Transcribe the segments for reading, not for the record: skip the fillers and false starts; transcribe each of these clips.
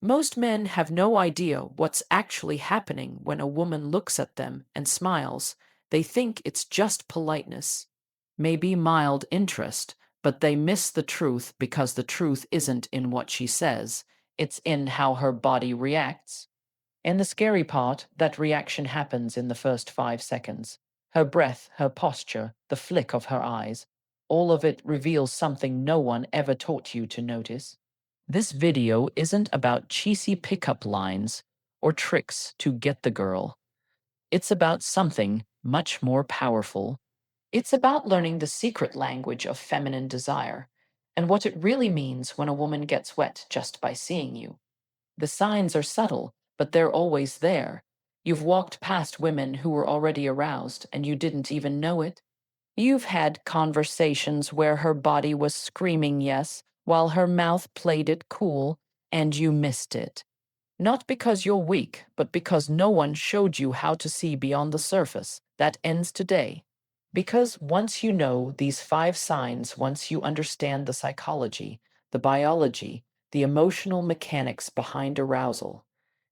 Most men have no idea what's actually happening when a woman looks at them and smiles. They think it's just politeness, maybe mild interest, but they miss the truth because the truth isn't in what she says, it's in how her body reacts. And the scary part, that reaction happens in the first 5 seconds. Her breath, her posture, the flick of her eyes, all of it reveals something no one ever taught you to notice. This video isn't about cheesy pickup lines or tricks to get the girl. It's about something much more powerful. It's about learning the secret language of feminine desire and what it really means when a woman gets wet just by seeing you. The signs are subtle, but they're always there. You've walked past women who were already aroused and you didn't even know it. You've had conversations where her body was screaming yes while her mouth played it cool and you missed it. Not because you're weak, but because no one showed you how to see beyond the surface. That ends today. Because once you know these 5 signs, once you understand the psychology, the biology, the emotional mechanics behind arousal,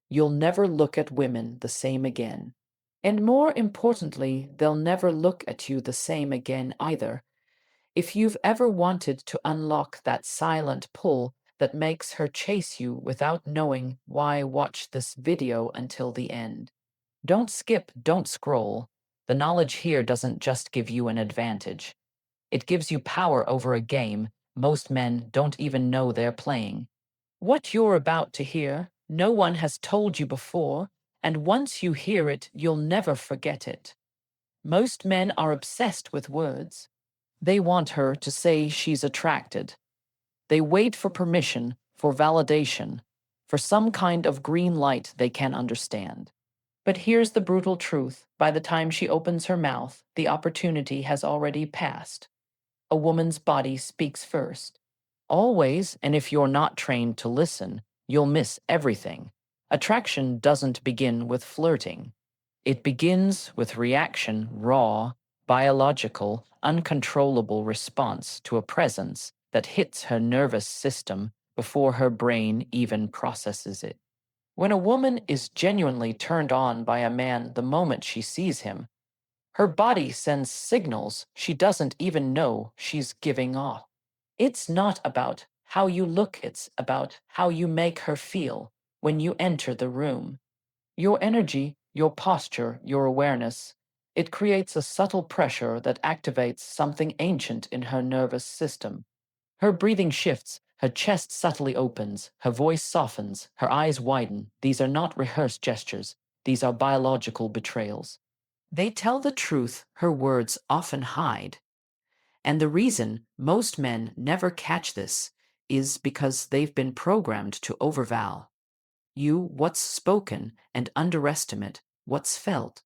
you'll never look at women the same again. And more importantly, they'll never look at you the same again either. If you've ever wanted to unlock that silent pull that makes her chase you without knowing why, watch this video until the end. Don't skip, don't scroll. The knowledge here doesn't just give you an advantage. It gives you power over a game most men don't even know they're playing. What you're about to hear, no one has told you before, and once you hear it, you'll never forget it. Most men are obsessed with words. They want her to say she's attracted. They wait for permission, for validation, for some kind of green light they can understand. But here's the brutal truth. By the time she opens her mouth, the opportunity has already passed. A woman's body speaks first. Always, and if you're not trained to listen, you'll miss everything. Attraction doesn't begin with flirting. It begins with reaction, raw, biological, uncontrollable response to a presence that hits her nervous system before her brain even processes it. When a woman is genuinely turned on by a man the moment she sees him, her body sends signals she doesn't even know she's giving off. It's not about how you look, it's about how you make her feel when you enter the room. Your energy, your posture, your awareness, it creates a subtle pressure that activates something ancient in her nervous system. Her breathing shifts, her chest subtly opens, her voice softens, her eyes widen. These are not rehearsed gestures, these are biological betrayals. They tell the truth her words often hide. And the reason most men never catch this is because they've been programmed to overvalue what's spoken and underestimate what's felt.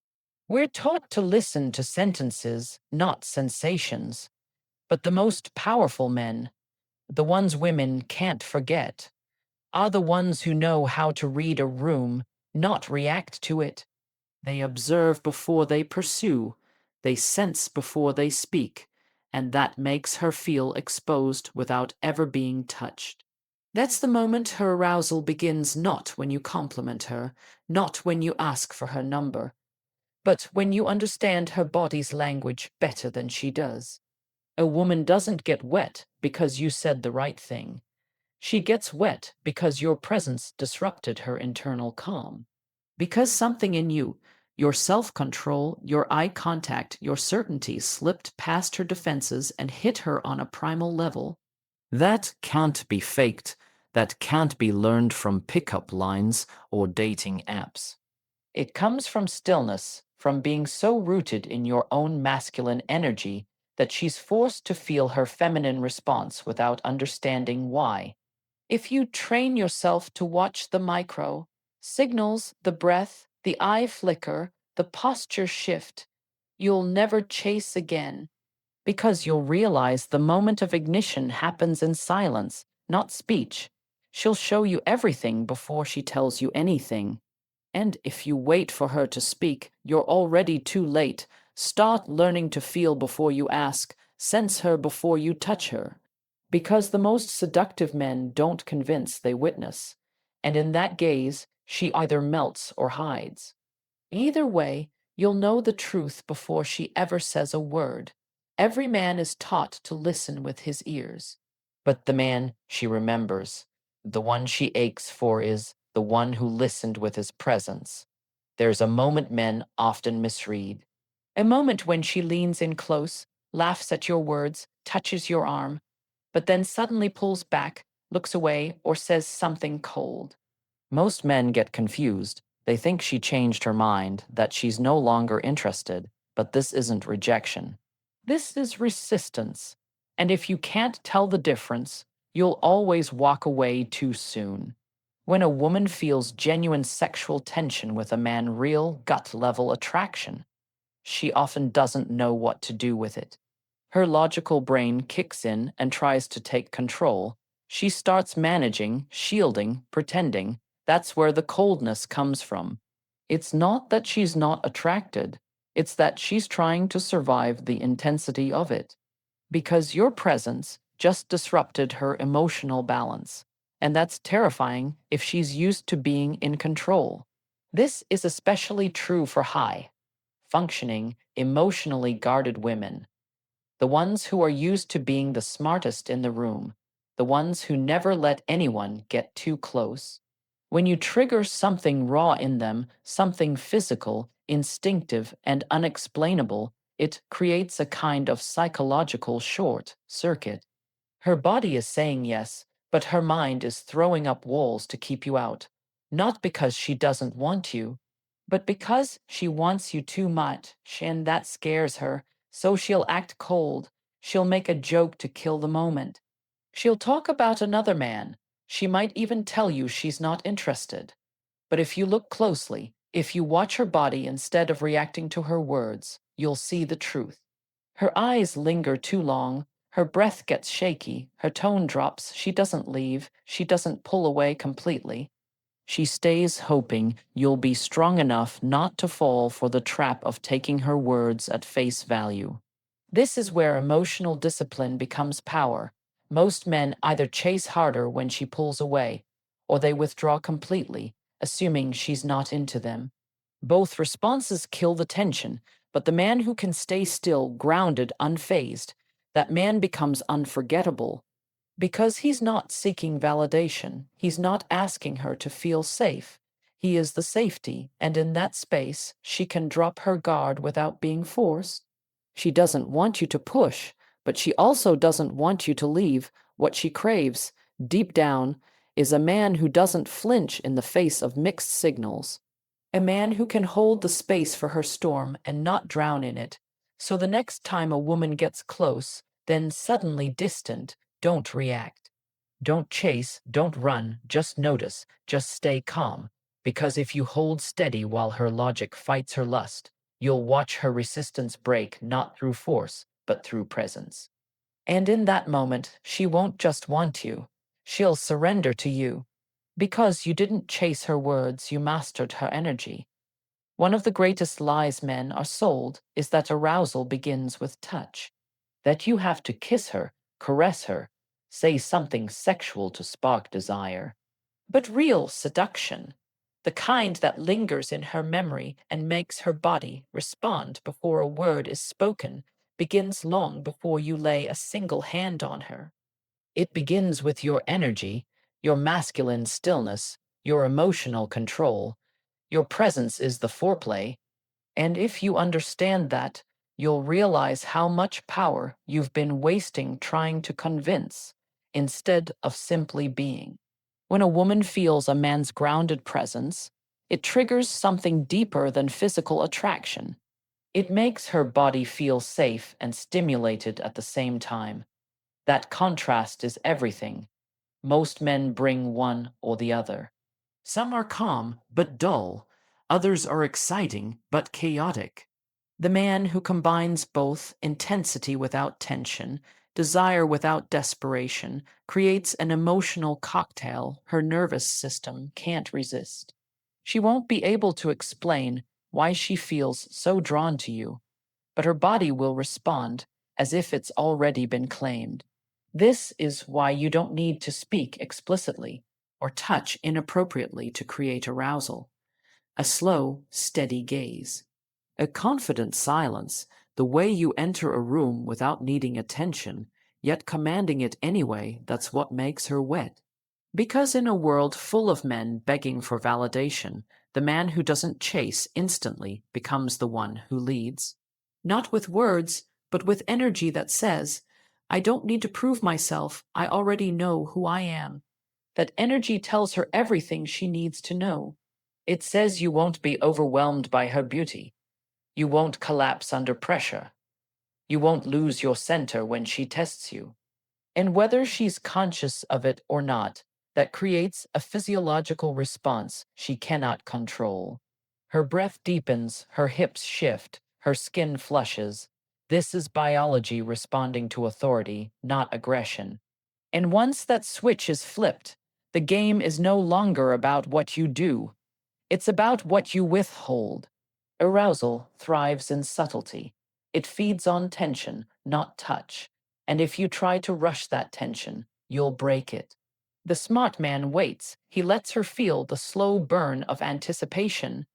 We're taught to listen to sentences, not sensations. But the most powerful men, the ones women can't forget, are the ones who know how to read a room, not react to it. They observe before they pursue, they sense before they speak, and that makes her feel exposed without ever being touched. That's the moment her arousal begins, not when you compliment her, not when you ask for her number, but when you understand her body's language better than she does. A woman doesn't get wet because you said the right thing. She gets wet because your presence disrupted her internal calm. Because something in you, your self-control, your eye contact, your certainty slipped past her defenses and hit her on a primal level. That can't be faked. That can't be learned from pickup lines or dating apps. It comes from stillness, from being so rooted in your own masculine energy that she's forced to feel her feminine response without understanding why. If you train yourself to watch the micro signals, the breath, the eye flicker, the posture shift, you'll never chase again because you'll realize the moment of ignition happens in silence, not speech. She'll show you everything before she tells you anything. And if you wait for her to speak, you're already too late. Start learning to feel before you ask, sense her before you touch her. Because the most seductive men don't convince, they witness. and in that gaze, she either melts or hides. Either way, you'll know the truth before she ever says a word. Every man is taught to listen with his ears. But the man she remembers, the one she aches for, is the one who listened with his presence. There's a moment men often misread. A moment when she leans in close, laughs at your words, touches your arm, but then suddenly pulls back, looks away, or says something cold. Most men get confused. They think she changed her mind, that she's no longer interested, but this isn't rejection. This is resistance. And if you can't tell the difference, you'll always walk away too soon. When a woman feels genuine sexual tension with a man, real gut level attraction, she often doesn't know what to do with it. Her logical brain kicks in and tries to take control. She starts managing, shielding, pretending. That's where the coldness comes from. It's not that she's not attracted, it's that she's trying to survive the intensity of it. Because your presence just disrupted her emotional balance. And that's terrifying if she's used to being in control. This is especially true for high functioning, emotionally guarded women, the ones who are used to being the smartest in the room, the ones who never let anyone get too close. When you trigger something raw in them, something physical, instinctive, and unexplainable, it creates a kind of psychological short circuit. Her body is saying yes, but her mind is throwing up walls to keep you out. Not because she doesn't want you, but because she wants you too much, and that scares her, so she'll act cold. She'll make a joke to kill the moment. She'll talk about another man. She might even tell you she's not interested. But if you look closely, if you watch her body instead of reacting to her words, you'll see the truth. Her eyes linger too long, her breath gets shaky, her tone drops. She doesn't leave, she doesn't pull away completely. She stays hoping you'll be strong enough not to fall for the trap of taking her words at face value. This is where emotional discipline becomes power. Most men either chase harder when she pulls away, or they withdraw completely, assuming she's not into them. Both responses kill the tension, but the man who can stay still, grounded, unfazed, that man becomes unforgettable. Because he's not seeking validation, he's not asking her to feel safe. He is the safety, and in that space, she can drop her guard without being forced. She doesn't want you to push, but she also doesn't want you to leave. What she craves, deep down, is a man who doesn't flinch in the face of mixed signals. A man who can hold the space for her storm and not drown in it. So the next time a woman gets close, then suddenly distant, don't react. Don't chase, don't run, just notice, just stay calm. Because if you hold steady while her logic fights her lust, you'll watch her resistance break not through force, but through presence. And in that moment, she won't just want you, she'll surrender to you. Because you didn't chase her words, you mastered her energy. One of the greatest lies men are sold is that arousal begins with touch, that you have to kiss her, caress her, say something sexual to spark desire. But real seduction, the kind that lingers in her memory and makes her body respond before a word is spoken, begins long before you lay a single hand on her. It begins with your energy, your masculine stillness, your emotional control. Your presence is the foreplay, and if you understand that, you'll realize how much power you've been wasting trying to convince instead of simply being. When a woman feels a man's grounded presence, it triggers something deeper than physical attraction. It makes her body feel safe and stimulated at the same time. That contrast is everything. Most men bring one or the other. Some are calm but dull, others are exciting but chaotic. The man who combines both intensity without tension, desire without desperation, creates an emotional cocktail her nervous system can't resist. She won't be able to explain why she feels so drawn to you, but her body will respond as if it's already been claimed. This is why you don't need to speak explicitly. or touch inappropriately to create arousal. A slow, steady gaze. A confident silence, the way you enter a room without needing attention, yet commanding it anyway, that's what makes her wet. Because in a world full of men begging for validation, the man who doesn't chase instantly becomes the one who leads. Not with words, but with energy that says, I don't need to prove myself, I already know who I am. That energy tells her everything she needs to know. It says you won't be overwhelmed by her beauty. You won't collapse under pressure. You won't lose your center when she tests you. And whether she's conscious of it or not, that creates a physiological response she cannot control. Her breath deepens, her hips shift, her skin flushes. This is biology responding to authority, not aggression. And once that switch is flipped, the game is no longer about what you do. It's about what you withhold. Arousal thrives in subtlety. It feeds on tension, not touch. And if you try to rush that tension, you'll break it. The smart man waits. He lets her feel the slow burn of anticipation.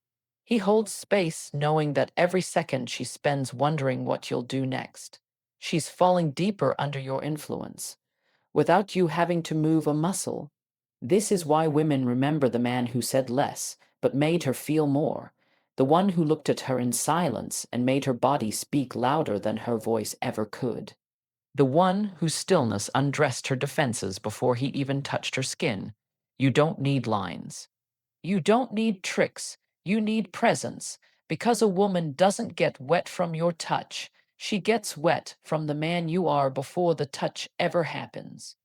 He holds space, knowing that every second she spends wondering what you'll do next. She's falling deeper under your influence without you having to move a muscle. This is why women remember the man who said less, but made her feel more. The one who looked at her in silence and made her body speak louder than her voice ever could. The one whose stillness undressed her defenses before he even touched her skin. You don't need lines. You don't need tricks. You need presence. Because a woman doesn't get wet from your touch. She gets wet from the man you are before the touch ever happens.